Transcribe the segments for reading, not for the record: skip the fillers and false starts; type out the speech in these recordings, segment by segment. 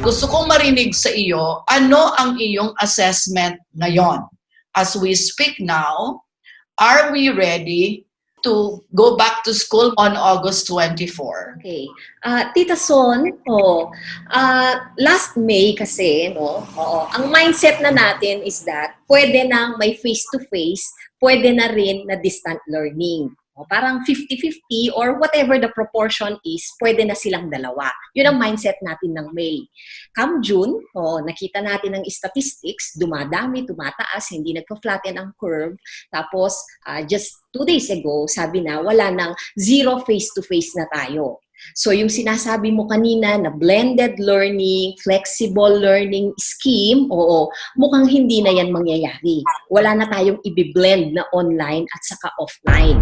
Gusto kong marinig sa iyo, ano ang iyong assessment ngayon? As we speak now, are we ready to go back to school on August 24? Okay. Tita Son, last May kasi, no, ang mindset na natin is that pwede nang may face-to-face, pwede na rin na distant learning. Parang 50-50 or whatever the proportion is, pwede na silang dalawa. Yun ang mindset natin ng May. Come June, nakita natin ang statistics, dumadami, tumataas, hindi nagpa-flatten ang curve. Tapos, just 2 days ago, sabi na wala nang zero face-to-face na tayo. So, yung sinasabi mo kanina na blended learning, flexible learning scheme, mukhang hindi na yan mangyayari. Wala na tayong i-blend na online at saka offline.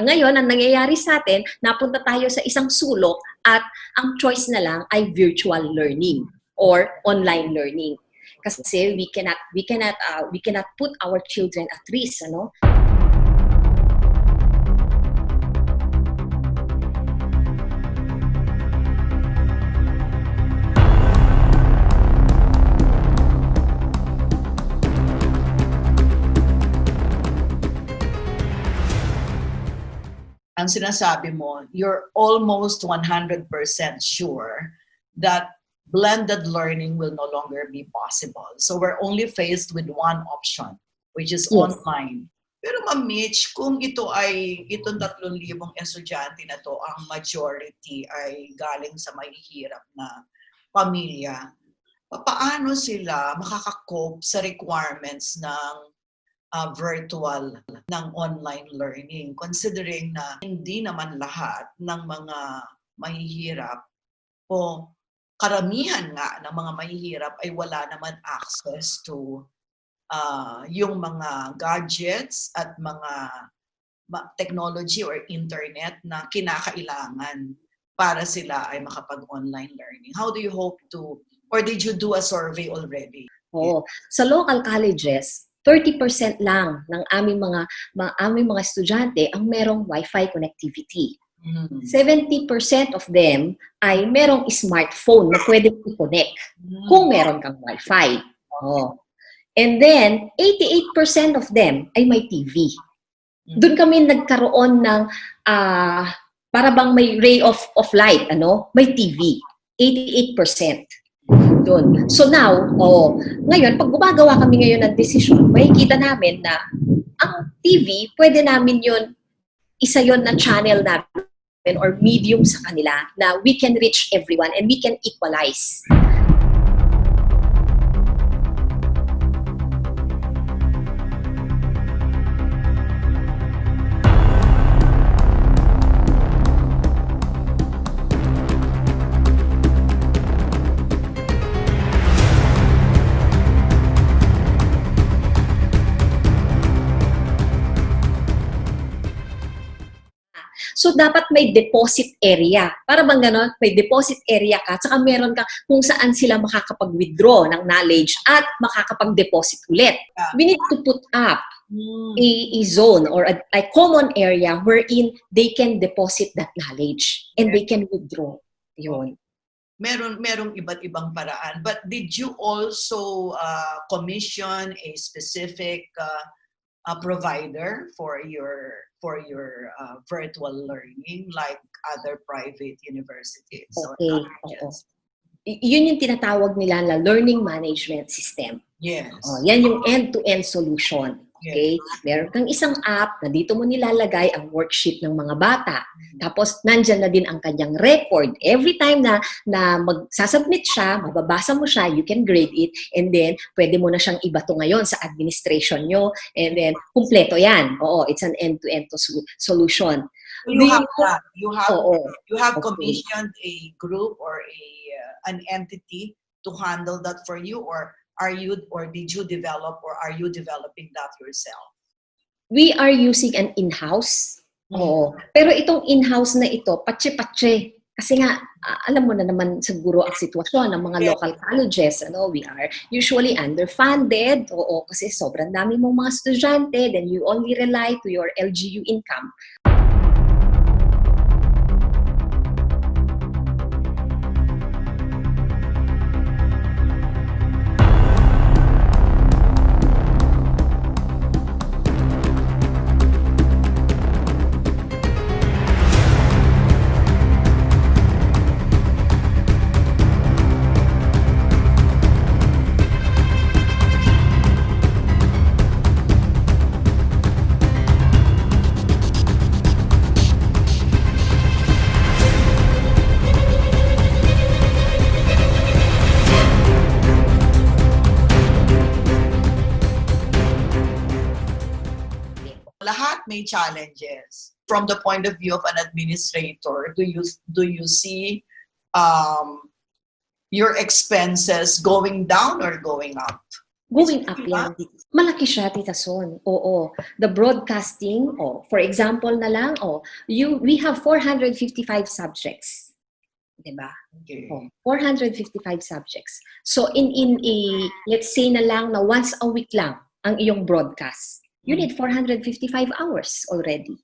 Ngayon, ang nangyayari sa atin, napunta tayo sa isang sulok at ang choice na lang ay virtual learning or online learning. Kasi we cannot put our children at risk, ano? Ang sinasabi mo, you're almost 100% sure that blended learning will no longer be possible. So we're only faced with one option, which is online. Pero Ma'am Mitch, kung itong 3,000 estudyante na to, ang majority ay galing sa mahihirap na pamilya, paano sila makaka-cope sa requirements ng virtual, ng online learning, considering na hindi naman lahat ng mga mahihirap o karamihan nga ng mga mahihirap ay wala naman access to yung mga gadgets at mga technology or internet na kinakailangan para sila ay makapag-online learning. How do you hope to, or did you do a survey already? Sa local colleges, 30% lang ng aming mga estudyante ang merong Wi-Fi connectivity. 70% of them ay merong smartphone na pwede i-connect kung meron kang Wi-Fi. And then, 88% of them ay may TV. Doon kami nagkaroon ng para bang may ray of light, may TV. 88%. Doon. So now, ngayon, pag gumagawa kami ngayon ng desisyon, makikita namin na ang TV, pwede namin yun, isa yun na channel namin or medium sa kanila na we can reach everyone and we can equalize. So, dapat may deposit area. Para bang gano'n? May deposit area ka, tsaka meron ka kung saan sila makakapag-withdraw ng knowledge at makakapag-deposit ulit. We need to put up a zone or a common area wherein they can deposit that knowledge and they can withdraw. Yun. Merong iba't ibang paraan. But did you also commission a specific provider for your virtual learning like other private universities? Okay. Yun yung tinatawag nila na learning management system. Yes. Yan yung end-to-end solution. Okay? Yes. Meron kang isang app na dito mo nilalagay ang worksheet ng mga bata. Tapos, nandyan na din ang kanyang record. Every time na magsasubmit siya, mababasa mo siya, you can grade it, and then, pwede mo na siyang ibato ngayon sa administration nyo, and then, kumpleto yan. It's an end-to-end solution. You have that. You have Okay. commissioned a group or an entity to handle that for you, or did you develop, or are you developing that yourself? We are using an in-house. Pero itong in-house na ito, patse-patse. Kasi nga, alam mo na naman siguro ang sitwasyon ng mga local colleges. We are usually underfunded. Kasi sobrang dami mong mga estudyante, then you only rely to your LGU income. Lahat may challenges. From the point of view of an administrator, do you see your expenses going down or going up? Going up yan. Malaki siya, Tita Son. The broadcasting, for example na lang, we have 455 subjects. Diba? Okay. 455 subjects. So, in a, let's say na lang na once a week lang ang iyong broadcast. You need 455 hours already.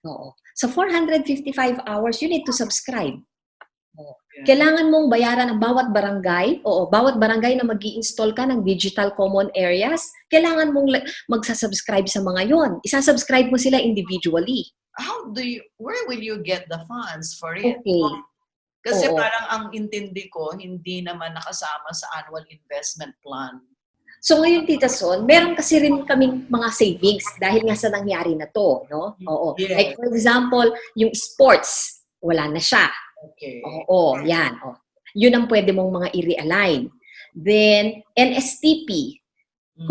So 455 hours, you need to subscribe. Kailangan mong bayaran ang bawat barangay. Bawat barangay na mag-i-install ka ng digital common areas, kailangan mong magsasubscribe sa mga yon. Isasubscribe mo sila individually. Where will you get the funds for it? Okay. Kasi parang ang intindi ko, hindi naman nakasama sa annual investment plan. So ngayon, Tita Son, meron kasi rin kaming mga savings dahil nga sa nangyari na to, no? Yes. Like for example, yung sports, wala na siya. Okay. Yan. Yun ang pwede mong mga i-realign. Then, NSTP,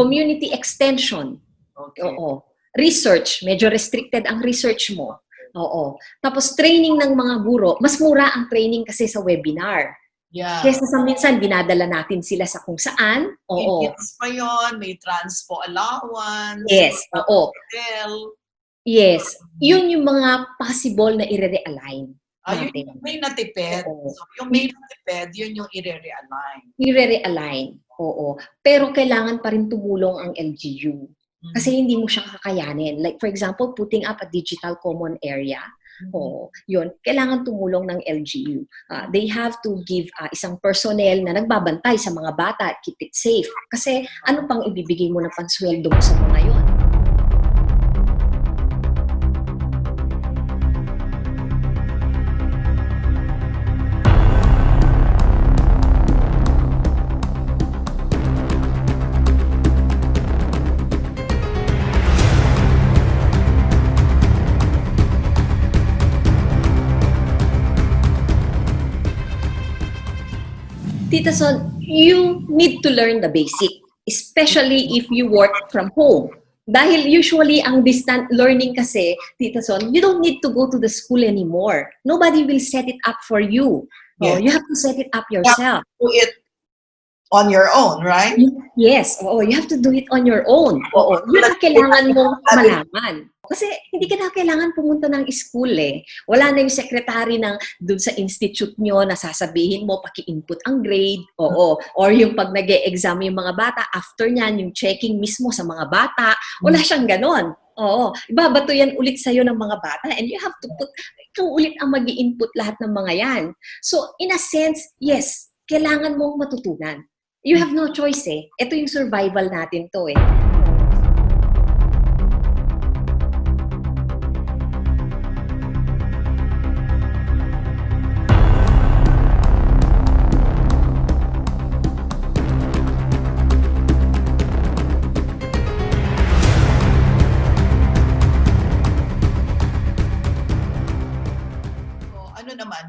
community extension. Okay. Research, medyo restricted ang research mo. Tapos training ng mga guro, mas mura ang training kasi sa webinar. Yeah. Kesa sa minsan, dinadala natin sila sa kung saan. Tickets pa yun, may transpo allowance. Yes, hotel. Yes. Yun yung mga possible na i-realign natin. Yung may natipid. So, yung may natipid, yun yung i-realign. I-realign, Pero kailangan pa rin tumulong ang LGU. Kasi hindi mo siya kakayanin. Like for example, putting up a digital common area. Yun, kailangan tumulong ng LGU. They have to give isang personnel na nagbabantay sa mga bata, keep it safe. Kasi ano pang ibibigay mo na pansweldo mo sa mga yun? Tita Son, you need to learn the basic, especially if you work from home. Dahil usually, ang distant learning kasi, Tita Son, you don't need to go to the school anymore. Nobody will set it up for you. Yes. You have to set it up yourself. You have to do it on your own, right? Yes. You have to do it on your own. Yun ang kailangan mong malaman. Kasi hindi ka na kailangan pumunta ng school eh. Wala na yung secretary ng dun sa institute nyo na sasabihin mo, paki-input ang grade, oo. Or yung pag nag-e-exam yung mga bata, after nyan, yung checking mismo sa mga bata, wala siyang ganon. Oo. Ibabato yan ulit sa'yo ng mga bata and you have to ikaw ulit ang mag-i-input lahat ng mga yan. So, in a sense, yes, kailangan mong matutunan. You have no choice eh. Ito yung survival natin to eh.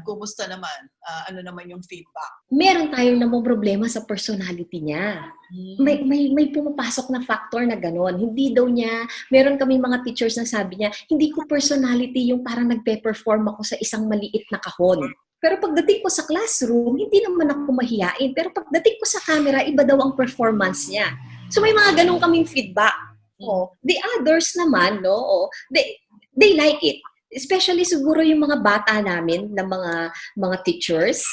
Kumusta naman? Ano naman yung feedback? Meron tayong namang problema sa personality niya. May pumapasok na factor na gano'n. Hindi daw niya, meron kami mga teachers na sabi niya, hindi ko personality yung parang nagpe-perform ako sa isang maliit na kahon. Pero pagdating ko sa classroom, hindi naman ako mahiyain. Pero pagdating ko sa camera, iba daw ang performance niya. So may mga ganun kaming feedback. The others naman, they like it. Especially siguro yung mga bata namin, na mga teachers,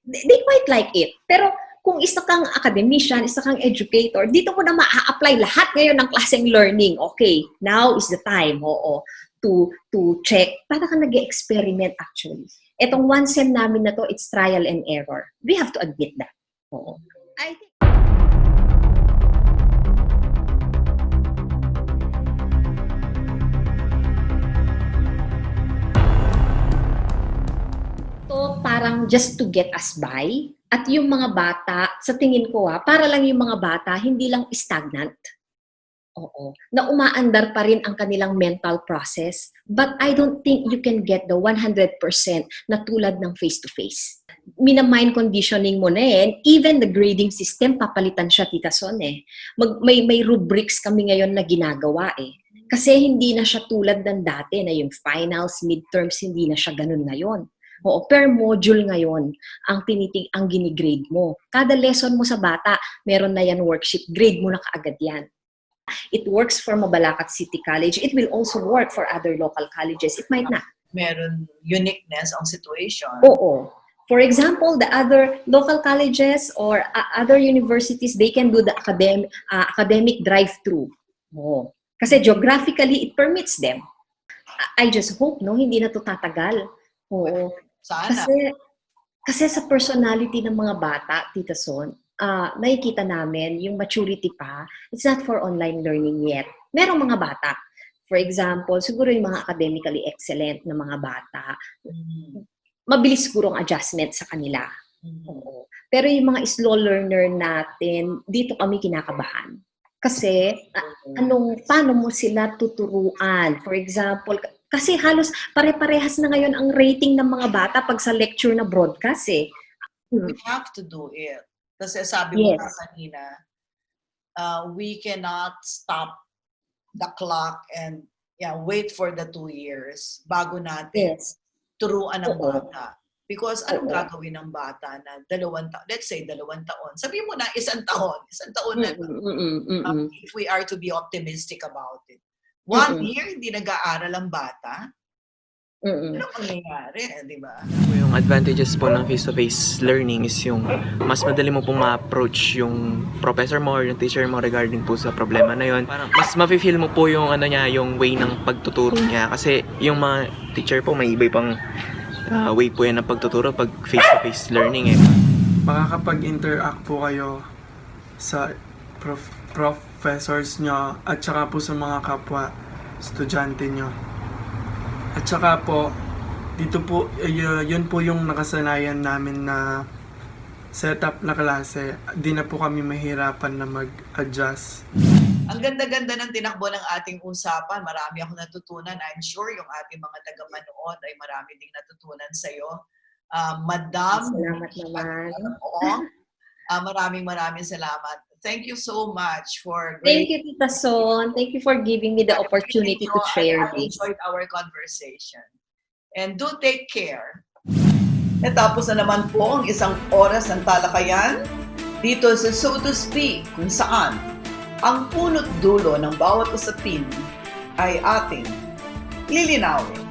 they quite like it. Pero kung isa kang academician, isa kang educator, dito mo na maa-apply lahat ngayon ng klaseng learning. Okay, now is the time, to check. Para ka nag-experiment actually. Etong one sem namin na to, it's trial and error. We have to admit that. I think parang just to get us by. At yung mga bata, sa tingin ko para lang yung mga bata, hindi lang stagnant. Na umaandar pa rin ang kanilang mental process. But I don't think you can get the 100% na tulad ng face-to-face. Mina-mind conditioning mo na even the grading system, papalitan siya, Tita Son may rubrics kami ngayon na ginagawa Kasi hindi na siya tulad ng dati na yung finals, midterms, hindi na siya ganun ngayon. Per module ngayon ang ginigrade mo. Kada lesson mo sa bata, meron na yan worksheet, grade mo na kaagad yan. It works for Mabalacat City College. It will also work for other local colleges. It might not. Meron uniqueness ang situation. Oo. For example, the other local colleges or other universities, they can do the academic drive-through. Kasi geographically, it permits them. I just hope, hindi na ito tatagal. Sana. Kasi sa personality ng mga bata, Tita Son, nakikita namin yung maturity pa, it's not for online learning yet. Merong mga bata. For example, siguro yung mga academically excellent na mga bata, mabilis sigurong adjustment sa kanila. Pero yung mga slow learner natin, dito kami kinakabahan. Kasi, paano mo sila tuturuan? For example, kasi halos pare-parehas na ngayon ang rating ng mga bata pag sa lecture na broadcast We have to do it. Kasi sabi mo na kanina, we cannot stop the clock and wait for the 2 years bago natin turuan ng bata. Because anong gagawin ng bata na 2 taon, let's say 2 taon, sabihin mo na 1 taon na if we are to be optimistic about it. 1 year, hindi nag-aaral ang bata. Ano mangyayari, di ba? Yung advantages po ng face-to-face learning is yung mas madali mo pong ma-approach yung professor mo or yung teacher mo regarding po sa problema na yun. Parang mas ma-feel mo po yung yung way ng pagtuturo niya. Kasi yung mga teacher po, may iba pang way po yan ng pagtuturo pag face-to-face learning Makakapag-interact po kayo sa professors nyo at saka po sa mga kapwa estudyante nyo. At saka po, dito po, yun po yung nakasanayan namin na setup na klase. Di na po kami mahirapan na mag-adjust. Ang ganda-ganda ng tinakbo ng ating usapan. Marami akong natutunan. I'm sure yung ating mga taga-manood ay marami ding natutunan sa'yo. Madam. Salamat naman. Maraming salamat. Thank you so much for... Thank you, Tita Son. Thank you for giving me the opportunity to share this. I enjoyed our conversation. And do take care. Natapos na naman po ang isang oras ng talakayan dito sa Soto P, kung saan ang punot dulo ng bawat usapin ay ating lilinawin.